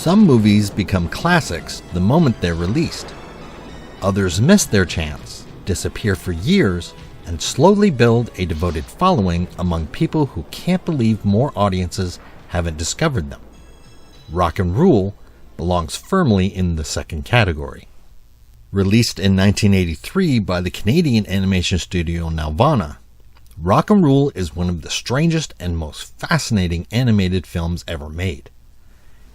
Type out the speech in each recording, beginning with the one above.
Some movies become classics the moment they're released. Others miss their chance, disappear for years, and slowly build a devoted following among people who can't believe more audiences haven't discovered them. Rock and Rule belongs firmly in the second category. Released in 1983 by the Canadian animation studio Nelvana, Rock and Rule is one of the strangest and most fascinating animated films ever made.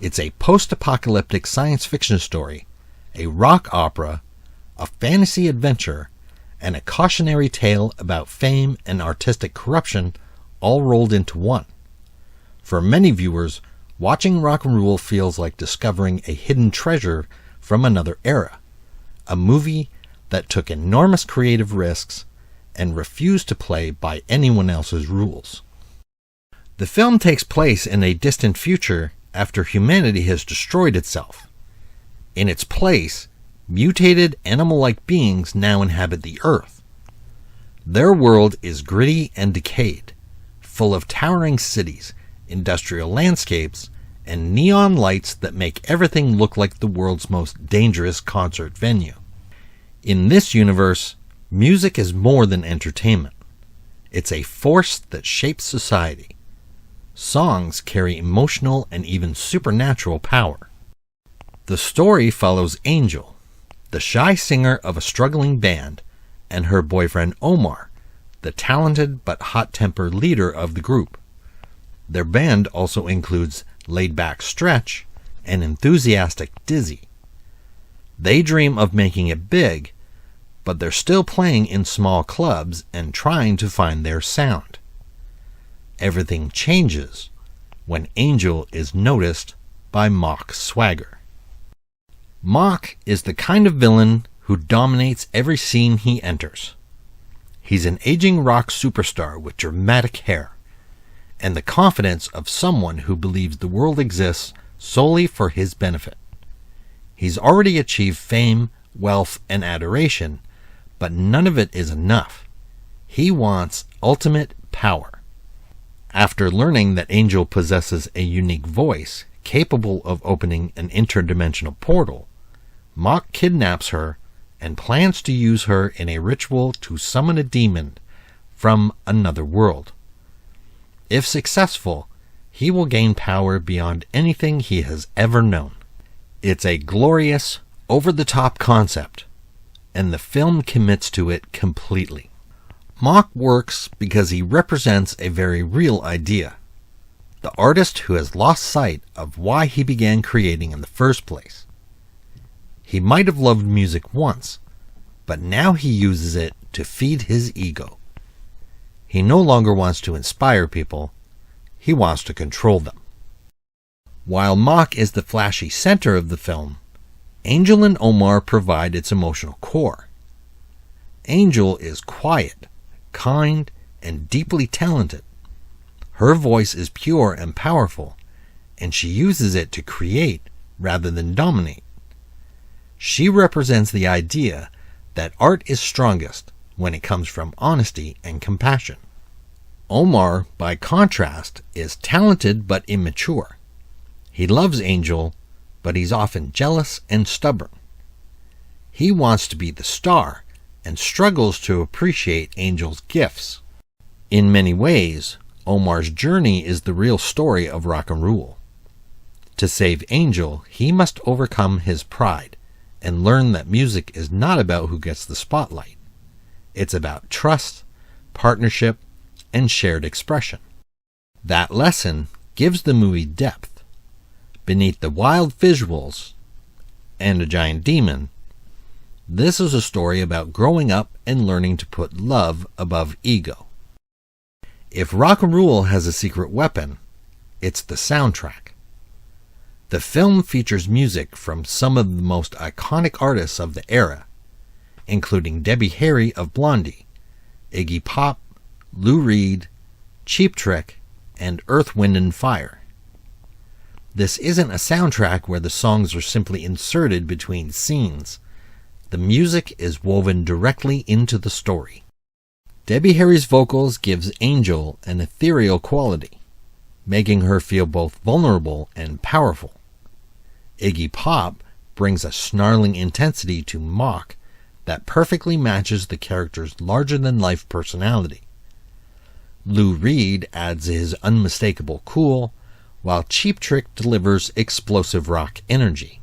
It's a post-apocalyptic science fiction story, a rock opera, a fantasy adventure, and a cautionary tale about fame and artistic corruption all rolled into one. For many viewers, watching Rock and Rule feels like discovering a hidden treasure from another era, a movie that took enormous creative risks and refused to play by anyone else's rules. The film takes place in a distant future after humanity has destroyed itself. In its place, mutated animal-like beings now inhabit the Earth. Their world is gritty and decayed, full of towering cities, industrial landscapes, and neon lights that make everything look like the world's most dangerous concert venue. In this universe, music is more than entertainment. It's a force that shapes society. Songs carry emotional and even supernatural power. The story follows Angel, the shy singer of a struggling band, and her boyfriend Omar, the talented but hot-tempered leader of the group. Their band also includes laid-back Stretch and enthusiastic Dizzy. They dream of making it big, but they're still playing in small clubs and trying to find their sound. Everything changes when Angel is noticed by Mok Swagger. Mok is the kind of villain who dominates every scene he enters. He's an aging rock superstar with dramatic hair and the confidence of someone who believes the world exists solely for his benefit. He's already achieved fame, wealth, and adoration, but none of it is enough. He wants ultimate power. After learning that Angel possesses a unique voice capable of opening an interdimensional portal, Mok kidnaps her and plans to use her in a ritual to summon a demon from another world. If successful, he will gain power beyond anything he has ever known. It's a glorious, over-the-top concept, and the film commits to it completely. Mok works because he represents a very real idea. The artist who has lost sight of why he began creating in the first place. He might have loved music once, but now he uses it to feed his ego. He no longer wants to inspire people, he wants to control them. While Mok is the flashy center of the film, Angel and Omar provide its emotional core. Angel is quiet, kind, and deeply talented. Her voice is pure and powerful, and she uses it to create rather than dominate. She represents the idea that art is strongest when it comes from honesty and compassion. Omar, by contrast, is talented but immature. He loves Angel, but he's often jealous and stubborn. He wants to be the star and struggles to appreciate Angel's gifts. In many ways, Omar's journey is the real story of Rock and Rule. To save Angel, he must overcome his pride and learn that music is not about who gets the spotlight. It's about trust, partnership, and shared expression. That lesson gives the movie depth. Beneath the wild visuals and a giant demon, this is a story about growing up and learning to put love above ego. If Rock and Rule has a secret weapon, it's the soundtrack. The film features music from some of the most iconic artists of the era, including Debbie Harry of Blondie, Iggy Pop, Lou Reed, Cheap Trick, and Earth, Wind and Fire. This isn't a soundtrack where the songs are simply inserted between scenes. The music is woven directly into the story. Debbie Harry's vocals gives Angel an ethereal quality, making her feel both vulnerable and powerful. Iggy Pop brings a snarling intensity to Mok that perfectly matches the character's larger-than-life personality. Lou Reed adds his unmistakable cool, while Cheap Trick delivers explosive rock energy.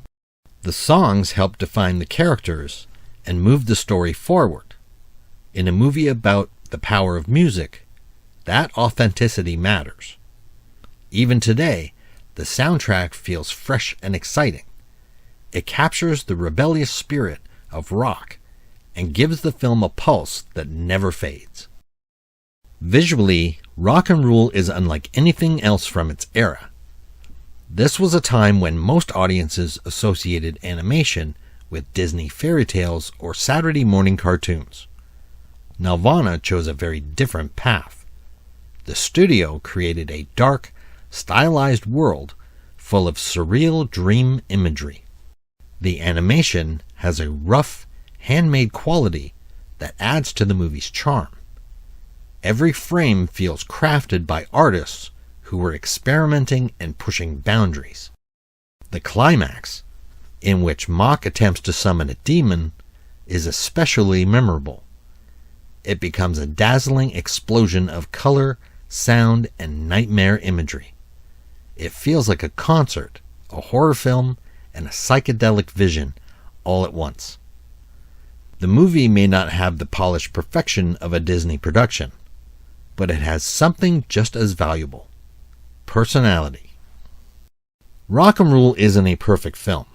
The songs help define the characters and move the story forward. In a movie about the power of music, that authenticity matters. Even today, the soundtrack feels fresh and exciting. It captures the rebellious spirit of rock and gives the film a pulse that never fades. Visually, Rock and Rule is unlike anything else from its era. This was a time when most audiences associated animation with Disney fairy tales or Saturday morning cartoons. Nelvana chose a very different path. The studio created a dark, stylized world full of surreal dream imagery. The animation has a rough, handmade quality that adds to the movie's charm. Every frame feels crafted by artists who were experimenting and pushing boundaries. The climax, in which Mok attempts to summon a demon, is especially memorable. It becomes a dazzling explosion of color, sound, and nightmare imagery. It feels like a concert, a horror film, and a psychedelic vision all at once. The movie may not have the polished perfection of a Disney production, but it has something just as valuable: personality. Rock and Rule isn't a perfect film.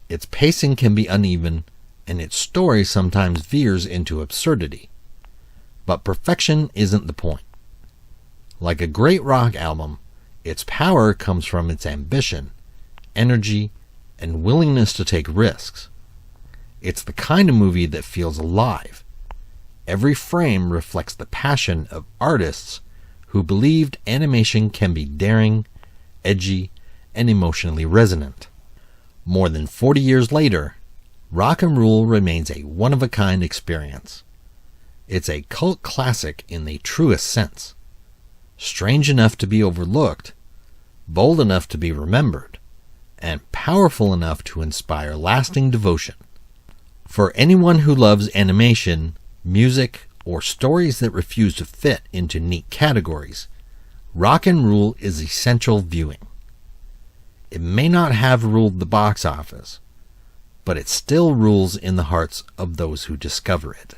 Its pacing can be uneven, and its story sometimes veers into absurdity. But perfection isn't the point. Like a great rock album, its power comes from its ambition, energy, and willingness to take risks. It's the kind of movie that feels alive. Every frame reflects the passion of artists who believed animation can be daring, edgy, and emotionally resonant. More than 40 years later, Rock and Rule remains a one-of-a-kind experience. It's a cult classic in the truest sense. Strange enough to be overlooked, bold enough to be remembered, and powerful enough to inspire lasting devotion. For anyone who loves animation, music, or stories that refuse to fit into neat categories, Rock and Rule is essential viewing. It may not have ruled the box office, but it still rules in the hearts of those who discover it.